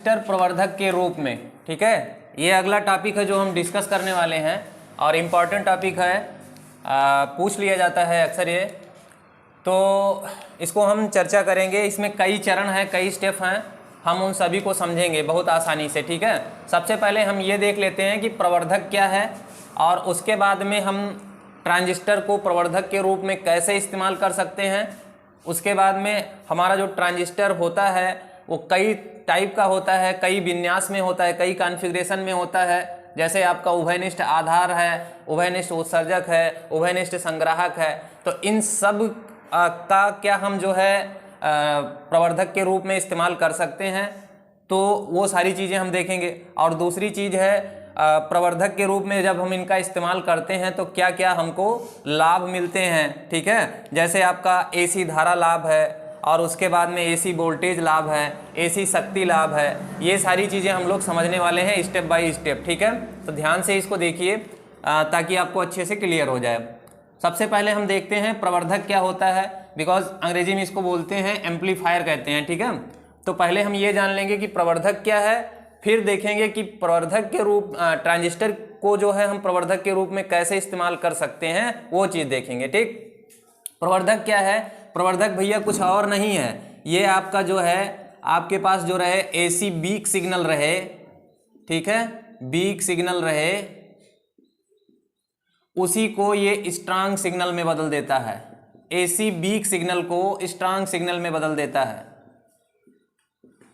प्रवर्धक के रूप में। ठीक है, ये अगला टॉपिक है जो हम डिस्कस करने वाले हैं और इम्पॉर्टेंट टॉपिक है, पूछ लिया जाता है अक्सर ये, तो इसको हम चर्चा करेंगे। इसमें कई चरण हैं, कई स्टेप हैं, हम उन सभी को समझेंगे बहुत आसानी से। ठीक है, सबसे पहले हम ये देख लेते हैं कि प्रवर्धक क्या है और उसके बाद में हम ट्रांजिस्टर को प्रवर्धक के रूप में कैसे इस्तेमाल कर सकते हैं। उसके बाद में हमारा जो ट्रांजिस्टर होता है वो कई टाइप का होता है, कई विन्यास में होता है, कई कॉन्फ़िगरेशन में होता है। जैसे आपका उभयनिष्ठ आधार है, उभयनिष्ठ उत्सर्जक है, उभयनिष्ठ संग्राहक है। तो इन सब का क्या हम जो है प्रवर्धक के रूप में इस्तेमाल कर सकते हैं, तो वो सारी चीज़ें हम देखेंगे। और दूसरी चीज़ है प्रवर्धक के रूप में जब हम इनका इस्तेमाल करते हैं तो क्या क्या हमको लाभ मिलते हैं। ठीक है, जैसे आपका एसी धारा लाभ है और उसके बाद में एसी वोल्टेज लाभ है, एसी शक्ति लाभ है। ये सारी चीज़ें हम लोग समझने वाले हैं स्टेप बाय स्टेप। ठीक है, तो ध्यान से इसको देखिए ताकि आपको अच्छे से क्लियर हो जाए। सबसे पहले हम देखते हैं प्रवर्धक क्या होता है, बिकॉज अंग्रेजी में इसको बोलते हैं एम्पलीफायर कहते हैं। ठीक है, तो पहले हम ये जान लेंगे कि प्रवर्धक क्या है, फिर देखेंगे कि प्रवर्धक के रूप ट्रांजिस्टर को जो है हम प्रवर्धक के रूप में कैसे इस्तेमाल कर सकते हैं, वो चीज़ देखेंगे। ठीक, प्रवर्धक क्या है? प्रवर्धक भैया कुछ और नहीं है, ये आपका जो है आपके पास जो रहे एसी वीक सिग्नल रहे, ठीक है, वीक सिग्नल रहे, उसी को ये स्ट्रांग सिग्नल में बदल देता है। एसी वीक सिग्नल को स्ट्रांग सिग्नल में बदल देता है।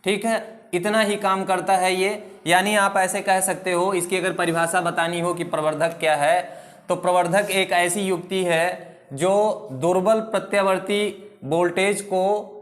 ठीक है, इतना ही काम करता है ये। यानी आप ऐसे कह सकते हो, इसकी अगर परिभाषा बतानी हो कि प्रवर्धक क्या है, तो प्रवर्धक एक ऐसी युक्ति है जो दुर्बल प्रत्यावर्ती वोल्टेज को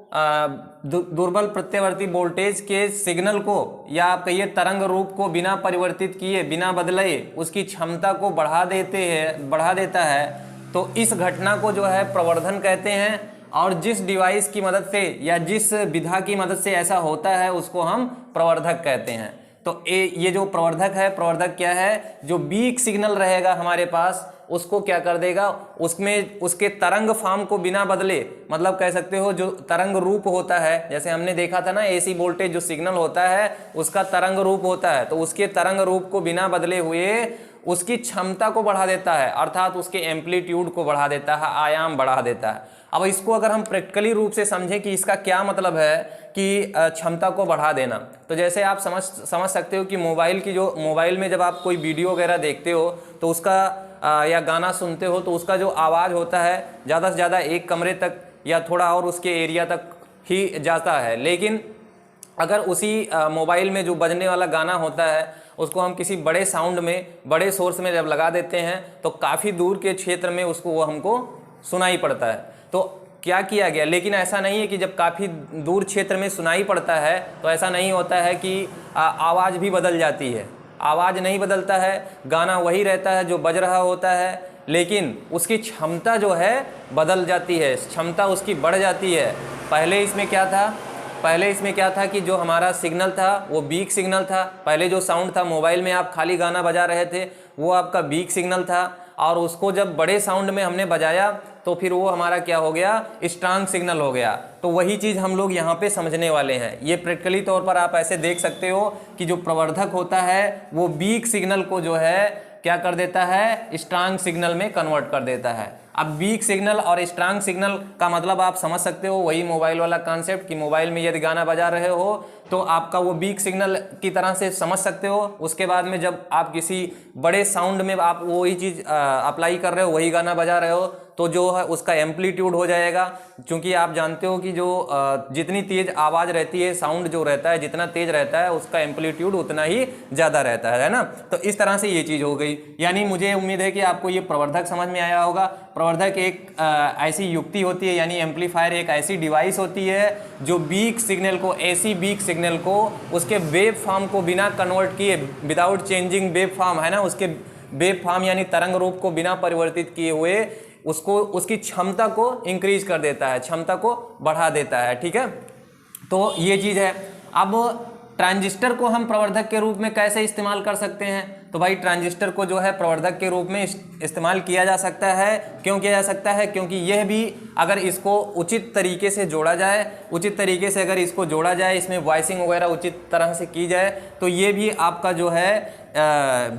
दुर्बल प्रत्यावर्ती वोल्टेज के सिग्नल को, या आप कहिए तरंग रूप को बिना परिवर्तित किए, बिना बदले उसकी क्षमता को बढ़ा देता है। तो इस घटना को जो है प्रवर्धन कहते हैं। और जिस डिवाइस की मदद से या जिस विधा की मदद से ऐसा होता है उसको हम प्रवर्धक कहते हैं। तो ये जो प्रवर्धक है, प्रवर्धक क्या है? जो वीक सिग्नल रहेगा हमारे पास उसको क्या कर देगा, उसमें उसके तरंग फॉर्म को बिना बदले, मतलब कह सकते हो जो तरंग रूप होता है, जैसे हमने देखा था ना एसी वोल्टेज जो सिग्नल होता है उसका तरंग रूप होता है, तो उसके तरंग रूप को बिना बदले हुए उसकी क्षमता को बढ़ा देता है, अर्थात उसके एम्पलीट्यूड को बढ़ा देता है, आयाम बढ़ा देता है। अब इसको अगर हम प्रैक्टिकली रूप से समझें कि इसका क्या मतलब है कि क्षमता को बढ़ा देना, तो जैसे आप समझ सकते हो कि मोबाइल में जब आप कोई वीडियो वगैरह देखते हो तो उसका या गाना सुनते हो तो उसका जो आवाज़ होता है ज़्यादा से ज़्यादा एक कमरे तक या थोड़ा और उसके एरिया तक ही जाता है। लेकिन अगर उसी मोबाइल में जो बजने वाला गाना होता है उसको हम किसी बड़े साउंड में, बड़े सोर्स में जब लगा देते हैं तो काफ़ी दूर के क्षेत्र में उसको वो हमको सुनाई पड़ता है। तो क्या किया गया, लेकिन ऐसा नहीं है कि जब काफ़ी दूर क्षेत्र में सुनाई पड़ता है तो ऐसा नहीं होता है कि आवाज़ भी बदल जाती है। आवाज़ नहीं बदलता है, गाना वही रहता है जो बज रहा होता है, लेकिन उसकी क्षमता जो है बदल जाती है, क्षमता उसकी बढ़ जाती है। पहले इसमें क्या था कि जो हमारा सिग्नल था वो वीक सिग्नल था। पहले जो साउंड था मोबाइल में आप खाली गाना बजा रहे थे वो आपका वीक सिग्नल था, और उसको जब बड़े साउंड में हमने बजाया तो फिर वो हमारा क्या हो गया, स्ट्रांग सिग्नल हो गया। तो वही चीज़ हम लोग यहाँ पे समझने वाले हैं। ये प्रैक्टिकली तौर पर आप ऐसे देख सकते हो कि जो प्रवर्धक होता है वो वीक सिग्नल को जो है क्या कर देता है, स्ट्रांग सिग्नल में कन्वर्ट कर देता है। अब वीक सिग्नल और स्ट्रांग सिग्नल का मतलब आप समझ सकते हो, वही मोबाइल वाला कॉन्सेप्ट कि मोबाइल में यदि गाना बजा रहे हो तो आपका वो वीक सिग्नल की तरह से समझ सकते हो। उसके बाद में जब आप किसी बड़े साउंड में आप वही चीज़ अप्लाई कर रहे हो, वही गाना बजा रहे हो, तो जो है उसका एम्पलीट्यूड हो जाएगा। क्योंकि आप जानते हो कि जो जितनी तेज़ आवाज़ रहती है, साउंड जो रहता है जितना तेज़ रहता है उसका एम्पलीट्यूड उतना ही ज़्यादा रहता है ना। तो इस तरह से ये चीज़ हो गई। यानी मुझे उम्मीद है कि आपको ये प्रवर्धक समझ में आया होगा। प्रवर्धक एक ऐसी युक्ति होती है, यानी एम्पलीफायर एक ऐसी डिवाइस होती है जो वीक सिग्नल को, एसी वीक सिग्नल को उसके वेव फॉर्म को बिना कन्वर्ट किए, विदाउट चेंजिंग वेव फॉर्म है ना, उसके वेव फॉर्म यानी तरंग रूप को बिना परिवर्तित किए हुए उसको, उसकी क्षमता को इंक्रीज कर देता है, क्षमता को बढ़ा देता है। ठीक है, तो ये चीज़ है। अब ट्रांजिस्टर को हम प्रवर्धक के रूप में कैसे इस्तेमाल कर सकते हैं, तो भाई ट्रांजिस्टर को जो है प्रवर्धक के रूप में इस्तेमाल किया जा सकता है। क्यों किया जा सकता है? क्योंकि यह भी अगर इसको उचित तरीके से जोड़ा जाए, उचित तरीके से अगर इसको जोड़ा जाए, इसमें वॉइसिंग वगैरह उचित तरह से की जाए, तो ये भी आपका जो है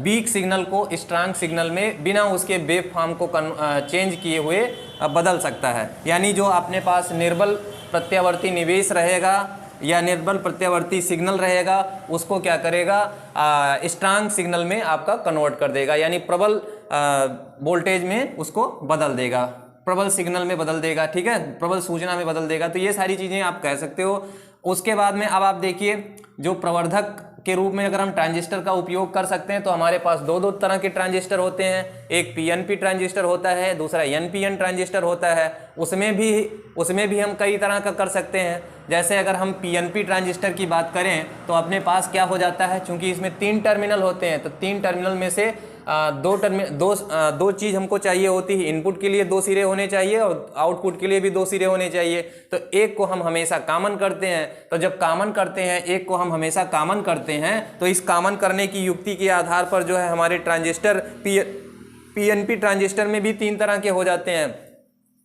वीक सिग्नल को स्ट्रांग सिग्नल में बिना उसके वेव फॉर्म को चेंज किए हुए बदल सकता है। यानी जो अपने पास निर्बल प्रत्यावर्ती निवेश रहेगा या निर्बल प्रत्यावर्ती सिग्नल रहेगा, उसको क्या करेगा, स्ट्रांग सिग्नल में आपका कन्वर्ट कर देगा, यानी प्रबल वोल्टेज में उसको बदल देगा, प्रबल सिग्नल में बदल देगा, ठीक है, प्रबल सूचना में बदल देगा। तो ये सारी चीज़ें आप कह सकते हो। उसके बाद में अब आप देखिए, जो प्रवर्धक के रूप में अगर हम ट्रांजिस्टर का उपयोग कर सकते हैं, तो हमारे पास दो तरह के ट्रांजिस्टर होते हैं। एक पीएनपी ट्रांजिस्टर होता है, दूसरा एनपीएन ट्रांजिस्टर होता है। उसमें भी हम कई तरह का कर सकते हैं। जैसे अगर हम पीएनपी ट्रांजिस्टर की बात करें तो अपने पास क्या हो जाता है, चूंकि इसमें 3 टर्मिनल होते हैं, तो 3 टर्मिनल में से दो चीज़ हमको चाहिए होती है। इनपुट के लिए 2 सिरे होने चाहिए और आउटपुट के लिए भी 2 सिरे होने चाहिए। तो एक को हम हमेशा कॉमन करते हैं। तो जब कॉमन करते हैं, एक को हम हमेशा कॉमन करते हैं, तो इस कॉमन करने की युक्ति के आधार पर जो है हमारे ट्रांजिस्टर पीएनपी ट्रांजिस्टर में भी 3 तरह के हो जाते हैं।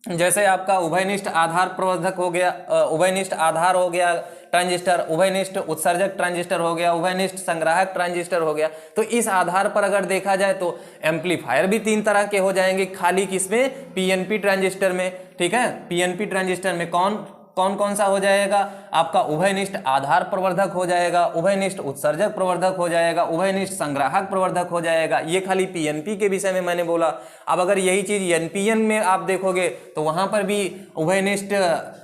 जैसे आपका उभयनिष्ठ आधार प्रवर्धक हो गया, उभयनिष्ठ आधार हो गया ट्रांजिस्टर, उभयनिष्ठ उत्सर्जक ट्रांजिस्टर हो गया, उभयनिष्ठ संग्राहक ट्रांजिस्टर हो गया। तो इस आधार पर अगर देखा जाए तो एम्पलीफायर भी 3 तरह के हो जाएंगे, खाली किसमें, पीएनपी ट्रांजिस्टर में, ठीक है। पीएनपी ट्रांजिस्टर में कौन सा हो जाएगा, आपका उभयनिष्ठ आधार प्रवर्धक हो जाएगा, उभयनिष्ठ उत्सर्जक प्रवर्धक हो जाएगा, उभयनिष्ठ संग्राहक प्रवर्धक हो जाएगा। ये खाली पीएनपी के विषय में मैंने बोला। अब अगर यही चीज एनपीएन में आप देखोगे तो वहां पर भी उभयनिष्ठ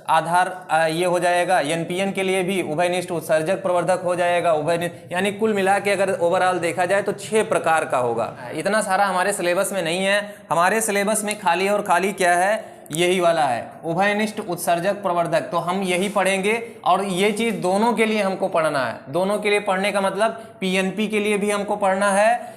आधार ये हो जाएगा, एनपीएन के लिए भी उभयनिष्ठ उत्सर्जक प्रवर्धक हो जाएगा, उभयनिष्ठ, यानी कुल मिला के अगर ओवरऑल देखा जाए तो 6 प्रकार का होगा। इतना सारा हमारे सिलेबस में नहीं है। हमारे सिलेबस में खाली और खाली क्या है, यही वाला है, उभयनिष्ठ उत्सर्जक प्रवर्धक। तो हम यही पढ़ेंगे और ये चीज दोनों के लिए हमको पढ़ना है। दोनों के लिए पढ़ने का मतलब पीएनपी के लिए भी हमको पढ़ना है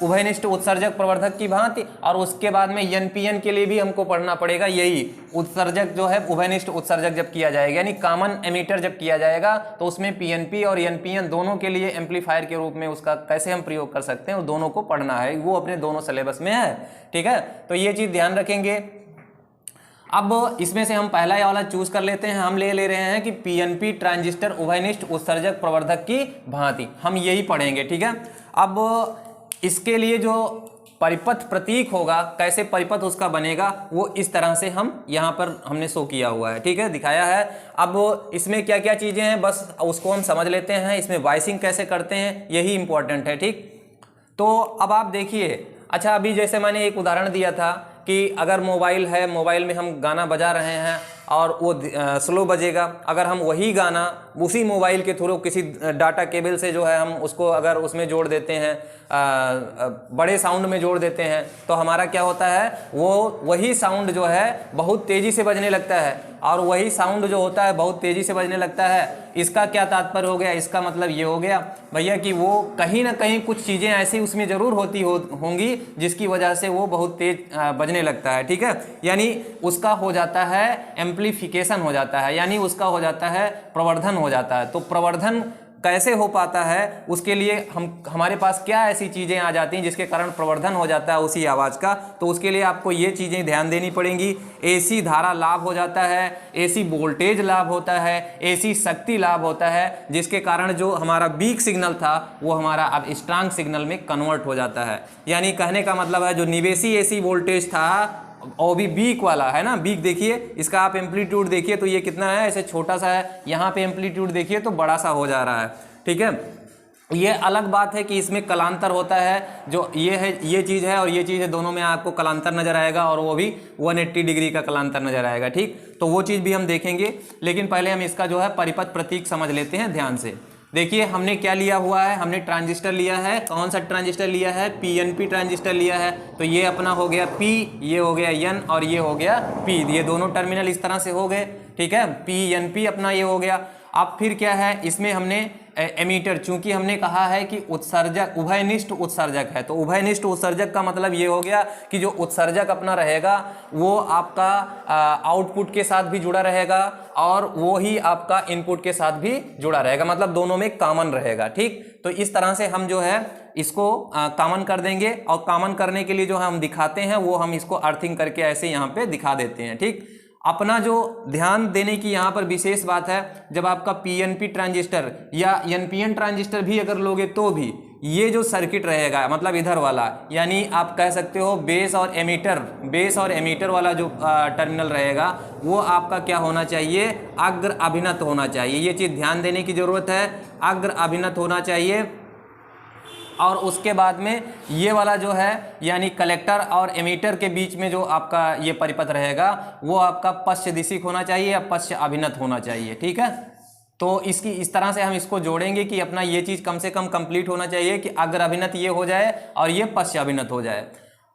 उभयनिष्ठ उत्सर्जक प्रवर्धक की भांति, और उसके बाद में एनपीएन के लिए भी हमको पढ़ना पड़ेगा। यही उत्सर्जक जो है, उभयनिष्ठ उत्सर्जक जब किया जाएगा, यानी कॉमन एमीटर जब किया जाएगा, तो उसमें पीएनपी और एनपीएन दोनों के लिए एम्पलीफायर के रूप में उसका कैसे हम प्रयोग कर सकते हैं, वो दोनों को पढ़ना है। वो अपने दोनों सिलेबस में है, ठीक है। तो ये चीज ध्यान रखेंगे। अब इसमें से हम पहला वाला चूज कर लेते हैं। हम ले रहे हैं कि पीएनपी ट्रांजिस्टर उभयनिष्ठ उत्सर्जक प्रवर्धक की भांति, हम यही पढ़ेंगे, ठीक है। अब इसके लिए जो परिपथ प्रतीक होगा, कैसे परिपथ उसका बनेगा, वो इस तरह से हम यहाँ पर हमने शो किया हुआ है, ठीक है, दिखाया है। अब इसमें क्या क्या चीजें हैं, बस उसको हम समझ लेते हैं। इसमें वॉइसिंग कैसे करते हैं, यही इंपॉर्टेंट है, ठीक। तो अब आप देखिए, अच्छा अभी जैसे मैंने एक उदाहरण दिया था कि अगर मोबाइल है, मोबाइल में हम गाना बजा रहे हैं और वो स्लो बजेगा, अगर हम वही गाना उसी मोबाइल के थ्रू किसी डाटा केबल से जो है हम उसको अगर उसमें जोड़ देते हैं, बड़े साउंड में जोड़ देते हैं, तो हमारा क्या होता है, वो वही साउंड जो है बहुत तेज़ी से बजने लगता है। और वही साउंड जो होता है बहुत तेज़ी से बजने लगता है, इसका क्या तात्पर्य हो गया, इसका मतलब ये हो गया भैया कि वो कहीं ना कहीं कुछ चीज़ें ऐसी उसमें ज़रूर होंगी जिसकी वजह से वो बहुत तेज बजने लगता है, ठीक है। यानी उसका हो जाता है एम्प्लीफिकेशन हो जाता है, यानी उसका हो जाता है प्रवर्धन हो जाता है। तो प्रवर्धन कैसे हो पाता है, उसके लिए हमारे पास क्या ऐसी चीज़ें आ जाती हैं जिसके कारण प्रवर्धन हो जाता है उसी आवाज़ का। तो उसके लिए आपको ये चीज़ें ध्यान देनी पड़ेंगी। एसी धारा लाभ हो जाता है, एसी वोल्टेज लाभ होता है, एसी शक्ति लाभ होता है, जिसके कारण जो हमारा वीक सिग्नल था वो हमारा अब स्ट्रांग सिग्नल में कन्वर्ट हो जाता है। यानी कहने का मतलब है जो निवेशी एसी वोल्टेज था और भी वीक वाला है ना, वीक देखिए, इसका आप एम्पलीट्यूड देखिए तो ये कितना है, ऐसे छोटा सा है, यहाँ पे एम्पलीट्यूड देखिए तो बड़ा सा हो जा रहा है, ठीक है। ये अलग बात है कि इसमें कलांतर होता है, जो ये है, ये चीज़ है और ये चीज़ है, दोनों में आपको कलांतर नजर आएगा और वो भी 180 डिग्री का कलांतर नजर आएगा, ठीक। तो वो चीज़ भी हम देखेंगे, लेकिन पहले हम इसका जो है परिपथ प्रतीक समझ लेते हैं ध्यान से। देखिए हमने क्या लिया हुआ है, हमने ट्रांजिस्टर लिया है, कौन सा ट्रांजिस्टर लिया है, पीएनपी ट्रांजिस्टर लिया है। तो ये अपना हो गया P, ये हो गया N और ये हो गया P, ये दोनों टर्मिनल इस तरह से हो गए, ठीक है। PNP अपना ये हो गया। अब फिर क्या है, इसमें हमने एमीटर, चूंकि हमने कहा है कि उत्सर्जक उभयनिष्ठ उत्सर्जक है, तो उभयनिष्ठ उत्सर्जक का मतलब ये हो गया कि जो उत्सर्जक अपना रहेगा वो आपका आउटपुट के साथ भी जुड़ा रहेगा और वो ही आपका इनपुट के साथ भी जुड़ा रहेगा, मतलब दोनों में कॉमन रहेगा, ठीक। तो इस तरह से हम जो है इसको कॉमन कर देंगे, और कॉमन करने के लिए जो हम दिखाते हैं वो हम इसको अर्थिंग करके ऐसे यहाँ पे दिखा देते हैं। ठीक, अपना जो ध्यान देने की यहाँ पर विशेष बात है, जब आपका पीएनपी ट्रांजिस्टर या एनपीएन ट्रांजिस्टर भी अगर लोगे तो भी ये जो सर्किट रहेगा, मतलब इधर वाला, यानी आप कह सकते हो बेस और एमीटर वाला जो टर्मिनल रहेगा वो आपका क्या होना चाहिए, अग्र अभिनत होना चाहिए। ये चीज़ ध्यान देने की ज़रूरत है, अग्र अभिनत होना चाहिए। और उसके बाद में ये वाला जो है यानी कलेक्टर और एमीटर के बीच में जो आपका ये परिपथ रहेगा वो आपका पश्च दिशिक होना चाहिए या पश्च अभिनत होना चाहिए। ठीक है, तो इसकी इस तरह से हम इसको जोड़ेंगे कि अपना ये चीज़ कम से कम कंप्लीट होना चाहिए कि अग्र अभिनत ये हो जाए और ये पश्च अभिनत हो जाए।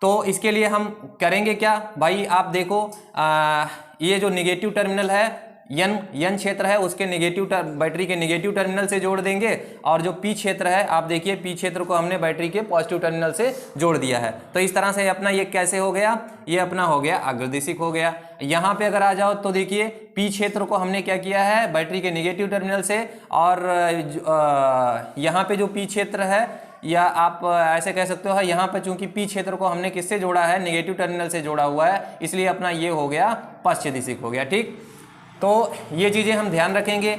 तो इसके लिए हम करेंगे क्या भाई, आप देखो ये जो निगेटिव टर्मिनल है यन क्षेत्र है उसके बैटरी के निगेटिव टर्मिनल से जोड़ देंगे, और जो पी क्षेत्र है आप देखिए पी क्षेत्र को हमने बैटरी के पॉजिटिव टर्मिनल से जोड़ दिया है। तो इस तरह से अपना ये कैसे हो गया, ये अपना हो गया अग्रदिशिक हो गया। यहाँ पे अगर आ जाओ तो देखिए पी क्षेत्र को हमने क्या किया है बैटरी के निगेटिव टर्मिनल से, और यहाँ पे जो पी क्षेत्र है या आप ऐसे कह सकते हो यहाँ पे चूंकि पी क्षेत्र को हमने किससे जोड़ा है, निगेटिव टर्मिनल से जोड़ा हुआ है, इसलिए अपना ये हो गया पश्च दिशिक हो गया। ठीक, तो ये चीज़ें हम ध्यान रखेंगे।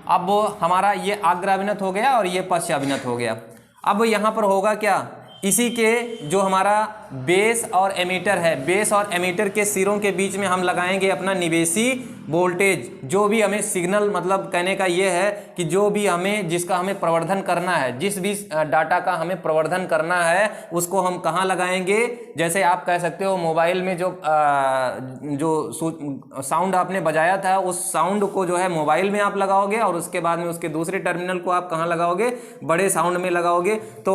अब हमारा ये अग्र अभिनत हो गया और ये पश्च अभिनत हो गया। अब यहाँ पर होगा क्या, इसी के जो हमारा बेस और एमीटर है, बेस और एमीटर के सिरों के बीच में हम लगाएंगे अपना निवेशी वोल्टेज। जो भी हमें सिग्नल, मतलब कहने का ये है कि जो भी हमें जिसका हमें प्रवर्धन करना है, जिस भी डाटा का हमें प्रवर्धन करना है उसको हम कहाँ लगाएंगे। जैसे आप कह सकते हो मोबाइल में जो साउंड आपने बजाया था उस साउंड को जो है मोबाइल में आप लगाओगे, और उसके बाद में उसके दूसरे टर्मिनल को आप कहाँ लगाओगे, बड़े साउंड में लगाओगे। तो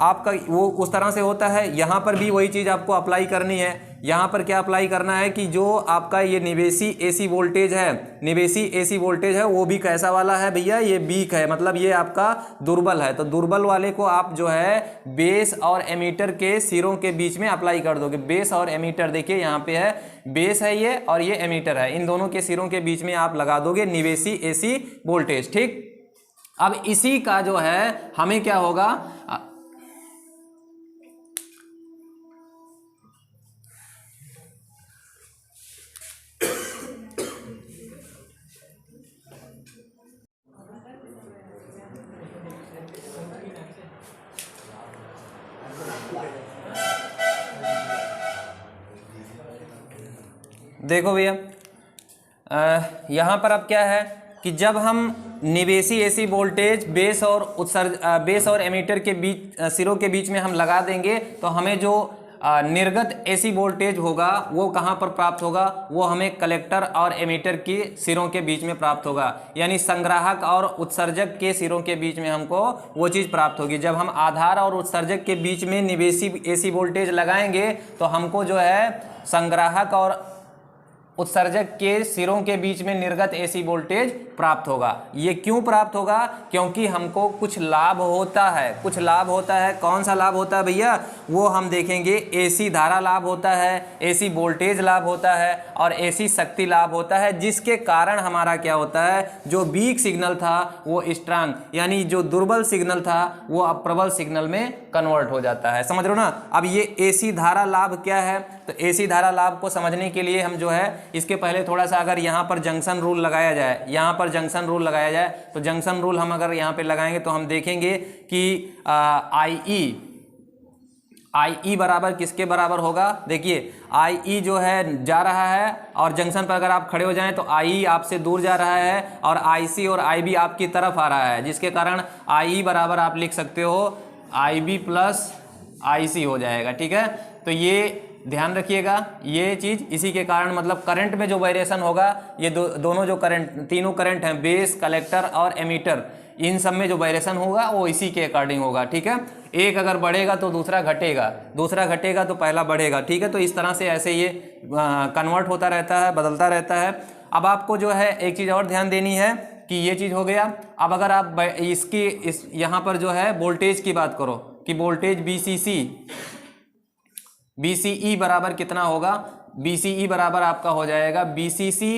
आपका वो उस तरह से होता है। यहाँ पर भी वही चीज़ आपको अप्लाई करनी है। यहाँ पर क्या अप्लाई करना है कि जो आपका ये निवेशी एसी वोल्टेज है, निवेशी एसी वोल्टेज है वो भी कैसा वाला है भैया, ये वीक है, मतलब ये आपका दुर्बल है। तो दुर्बल वाले को आप जो है बेस और एमीटर के सिरों के बीच में अप्लाई कर दोगे। बेस और एमीटर देखिए यहाँ पे है, बेस है ये और ये एमीटर है, इन दोनों के सिरों के बीच में आप लगा दोगे निवेशी एसी वोल्टेज। ठीक, अब इसी का जो है हमें क्या होगा, देखो भैया यहाँ पर अब क्या है कि जब हम निवेशी एसी वोल्टेज बेस और एमीटर के बीच सिरों के बीच में हम लगा देंगे तो हमें जो निर्गत एसी वोल्टेज होगा वो कहाँ पर प्राप्त होगा, वो हमें कलेक्टर और एमीटर के सिरों के बीच में प्राप्त होगा। यानी संग्राहक और उत्सर्जक के सिरों के बीच में हमको वो चीज़ प्राप्त होगी। जब हम आधार और उत्सर्जक के बीच में निवेशी एसी वोल्टेज लगाएंगे तो हमको जो है संग्राहक और उत्सर्जक के सिरों के बीच में निर्गत एसी वोल्टेज प्राप्त होगा। ये क्यों प्राप्त होगा, क्योंकि हमको कुछ लाभ होता है, कुछ लाभ होता है। कौन सा लाभ होता है भैया, वो हम देखेंगे। एसी धारा लाभ होता है, एसी वोल्टेज लाभ होता है और एसी शक्ति लाभ होता है, जिसके कारण हमारा क्या होता है, जो वीक सिग्नल था वो स्ट्रांग, यानी जो दुर्बल सिग्नल था वो अब प्रबल सिग्नल में कन्वर्ट हो जाता है। समझ रहे हो ना। अब ये एसी धारा लाभ क्या है, तो एसी धारा लाभ को समझने के लिए हम जो है इसके पहले थोड़ा सा अगर यहाँ पर जंक्शन रूल लगाया जाए, यहाँ पर जंक्शन रूल लगाया जाए तो जंक्शन रूल हम अगर यहाँ पे लगाएंगे तो हम देखेंगे कि आई बराबर किसके बराबर होगा। देखिए आई जो है जा रहा है और जंक्शन पर अगर आप खड़े हो जाएं तो आई आपसे दूर जा रहा है और आई सी और आई बी आपकी तरफ आ रहा है, जिसके कारण आई बराबर आप लिख सकते हो आई बी प्लस आई सी हो जाएगा। ठीक है, तो ये ध्यान रखिएगा ये चीज़। इसी के कारण मतलब करंट में जो वेरिएशन होगा, ये दोनों जो करंट, तीनों करंट हैं, बेस, कलेक्टर और एमीटर, इन सब में जो वेरिएशन होगा वो इसी के अकॉर्डिंग होगा। ठीक है, एक अगर बढ़ेगा तो दूसरा घटेगा, दूसरा घटेगा तो पहला बढ़ेगा। ठीक है, तो इस तरह से ऐसे ये कन्वर्ट होता रहता है, बदलता रहता है। अब आपको जो है एक चीज़ और ध्यान देनी है कि ये चीज़ हो गया। अब अगर आप इस यहाँ पर जो है वोल्टेज की बात करो कि वोल्टेज BCE बराबर कितना होगा, BCE बराबर आपका हो जाएगा BCC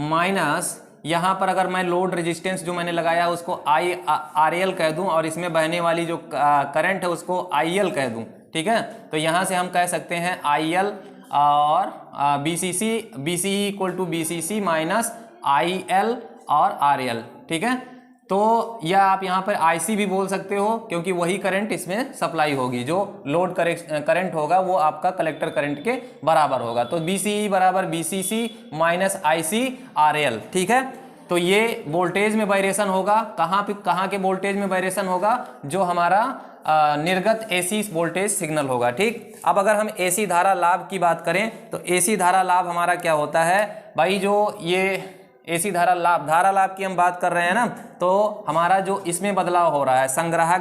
माइनस यहाँ पर अगर मैं लोड रेजिस्टेंस जो मैंने लगाया उसको IRL कह दूं और इसमें बहने वाली जो करंट है उसको IL कह दूं, ठीक है। तो यहाँ से हम कह सकते हैं IL और BCE equal to BCC minus IL और RL, ठीक है। तो या आप यहाँ पर IC भी बोल सकते हो क्योंकि वही करंट इसमें सप्लाई होगी, जो लोड करंट होगा वो आपका कलेक्टर करंट के बराबर होगा। तो BCE बराबर BCC माइनस ICRL, ठीक है। तो ये वोल्टेज में वेरिएशन होगा, कहाँ के वोल्टेज में वेरिएशन होगा, जो हमारा निर्गत AC वोल्टेज सिग्नल होगा, ठीक। अब अगर हम AC धारा लाभ की बात करें तो AC धारा लाभ हमारा क्या होता है भाई, जो ये AC धारा लाभ की हम बात कर रहे हैं ना, तो हमारा जो इसमें बदलाव हो रहा है संग्राहक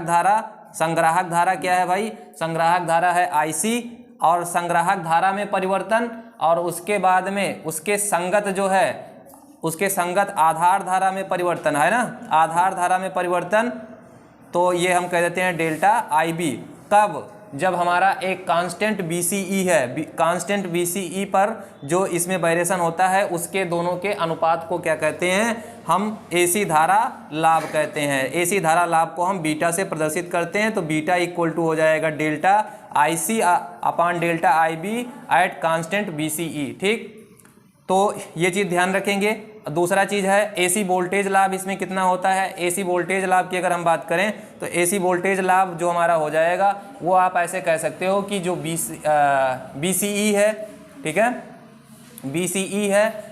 धारा क्या है भाई, संग्राहक धारा है IC और संग्राहक धारा में परिवर्तन, और उसके बाद में उसके संगत जो है उसके संगत आधार धारा में परिवर्तन है ना, आधार धारा में परिवर्तन। तो ये हम कह देते हैं डेल्टा IB। कब? जब हमारा एक कांस्टेंट BCE है, कांस्टेंट BCE पर जो इसमें वेरिएशन होता है उसके दोनों के अनुपात को क्या कहते हैं, हम AC धारा लाभ कहते हैं। AC धारा लाभ को हम बीटा से प्रदर्शित करते हैं, तो बीटा इक्वल टू हो जाएगा delta IC upon delta IB at constant BCE, ठीक। तो ये चीज़ ध्यान रखेंगे। दूसरा चीज़ है AC वोल्टेज लाभ, इसमें कितना होता है। AC वोल्टेज लाभ की अगर हम बात करें तो AC वोल्टेज लाभ जो हमारा हो जाएगा वो आप ऐसे कह सकते हो कि जो BCE है, ठीक है, BCE है,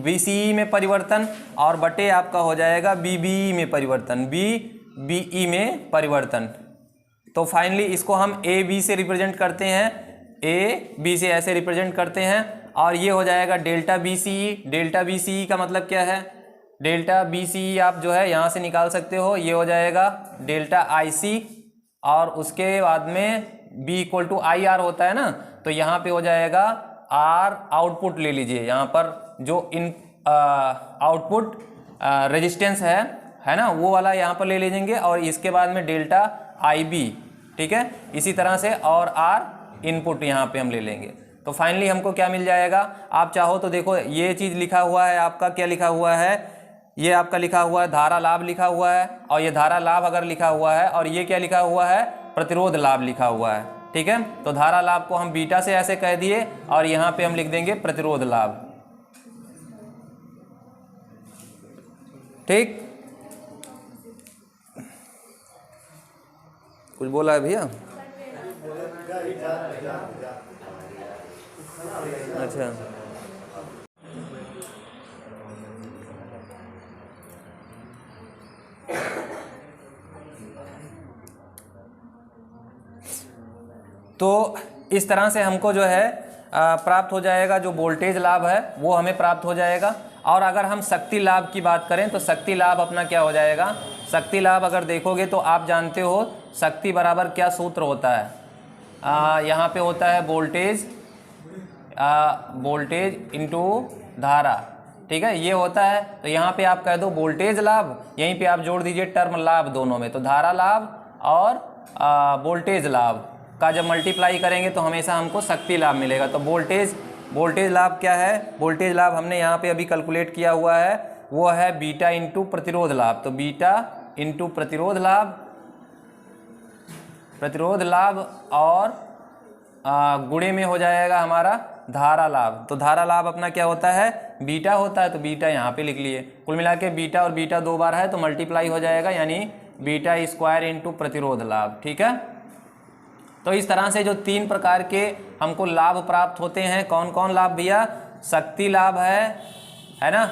BCE में परिवर्तन और बटे आपका हो जाएगा BBE में परिवर्तन, BBE में परिवर्तन। तो फाइनली इसको हम AB से रिप्रेजेंट करते हैं, AB से ऐसे रिप्रेजेंट करते हैं, और ये हो जाएगा डेल्टा BCE। डेल्टा BCE का मतलब क्या है, डेल्टा BCE आप जो है यहाँ से निकाल सकते हो, ये हो जाएगा डेल्टा IC और उसके बाद में B इक्वल टू IR होता है ना, तो यहाँ पे हो जाएगा R आउटपुट ले लीजिए, यहाँ पर जो इन आउटपुट रेजिस्टेंस है ना, वो वाला यहाँ पर ले लीजिए, और इसके बाद में डेल्टा IB, ठीक है, इसी तरह से, और R इनपुट यहाँ पे हम ले लेंगे। तो फाइनली हमको क्या मिल जाएगा, आप चाहो तो देखो ये चीज़ लिखा हुआ है आपका, क्या लिखा हुआ है, ये आपका लिखा हुआ है धारा लाभ लिखा हुआ है, और ये धारा लाभ अगर लिखा हुआ है, और ये क्या लिखा हुआ है, प्रतिरोध लाभ लिखा हुआ है, ठीक है। तो धारा लाभ को हम बीटा से ऐसे कह दिए, और यहाँ पे हम लिख देंगे प्रतिरोध लाभ, ठीक। कुछ बोला है भैया? अच्छा, तो इस तरह से हमको जो है प्राप्त हो जाएगा, जो वोल्टेज लाभ है वो हमें प्राप्त हो जाएगा। और अगर हम शक्ति लाभ की बात करें तो शक्ति लाभ अपना क्या हो जाएगा, शक्ति लाभ अगर देखोगे तो आप जानते हो शक्ति बराबर क्या सूत्र होता है, यहाँ पे होता है वोल्टेज इंटू धारा, ठीक है, ये होता है। तो यहाँ पे आप कह दो वोल्टेज लाभ, यहीं पे आप जोड़ दीजिए टर्म लाभ दोनों में, तो धारा लाभ और वोल्टेज लाभ का जब मल्टीप्लाई करेंगे तो हमेशा हमको शक्ति लाभ मिलेगा। तो वोल्टेज लाभ क्या है, वोल्टेज लाभ हमने यहाँ पे अभी कैलकुलेट किया हुआ है, वो है बीटा इंटू प्रतिरोध लाभ। तो बीटा इंटू प्रतिरोध लाभ और गुणे में हो जाएगा हमारा धारा लाभ। तो धारा लाभ अपना क्या होता है, बीटा होता है, तो बीटा यहाँ पे लिख लिए। कुल मिला के बीटा और बीटा दो बार है तो मल्टीप्लाई हो जाएगा, यानी बीटा स्क्वायर इंटू प्रतिरोध लाभ, ठीक है। तो इस तरह से जो तीन प्रकार के हमको लाभ प्राप्त होते हैं, कौन कौन लाभ भैया, शक्ति लाभ है ना,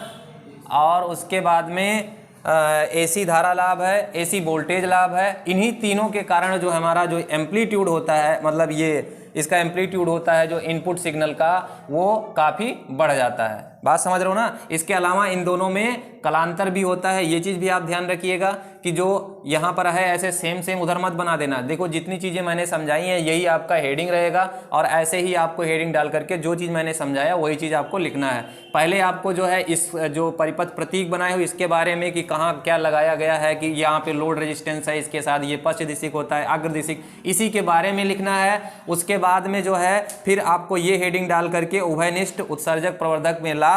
और उसके बाद में AC धारा लाभ है, AC वोल्टेज लाभ है। इन्हीं तीनों के कारण जो हमारा जो एम्पलीट्यूड होता है, मतलब ये इसका एम्पलीट्यूड होता है जो इनपुट सिग्नल का, वो काफ़ी बढ़ जाता है। बात समझ रहे हो ना। इसके अलावा इन दोनों में कलांतर भी होता है, ये चीज़ भी आप ध्यान रखिएगा कि जो यहाँ पर है ऐसे सेम उधर मत बना देना। देखो जितनी चीज़ें मैंने समझाई हैं यही आपका हेडिंग रहेगा, और ऐसे ही आपको हेडिंग डाल करके जो चीज़ मैंने समझाया वही चीज़ आपको लिखना है। पहले आपको जो है इस जो परिपथ प्रतीक बनाए हो इसके बारे में कि कहाँ क्या लगाया गया है, कि यहाँ पे लोड रेजिस्टेंस है, इसके साथ ये पश्च दिशिक होता है, अग्र दिशिक, इसी के बारे में लिखना है। उसके बाद में जो है फिर आपको ये हेडिंग डाल करके उभयनिष्ठ उत्सर्जक प्रवर्धक में लाभ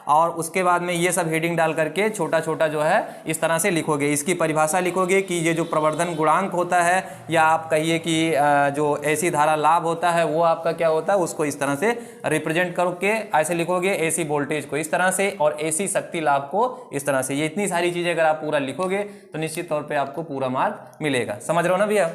और उसके बाद में ये सब हेडिंग डाल करके छोटा छोटा जो है इस तरह से लिखोगे, इसकी परिभाषा लिखोगे कि ये जो प्रवर्धन गुणांक होता है या आप कहिए कि जो एसी धारा लाभ होता है वो आपका क्या होता है, उसको इस तरह से रिप्रेजेंट करके ऐसे लिखोगे, एसी वोल्टेज को इस तरह से और एसी शक्ति लाभ को इस तरह से। ये इतनी सारी चीजें अगर आप पूरा लिखोगे तो निश्चित तौर पे आपको पूरा मार्क मिलेगा। समझ रहे हो ना भैया?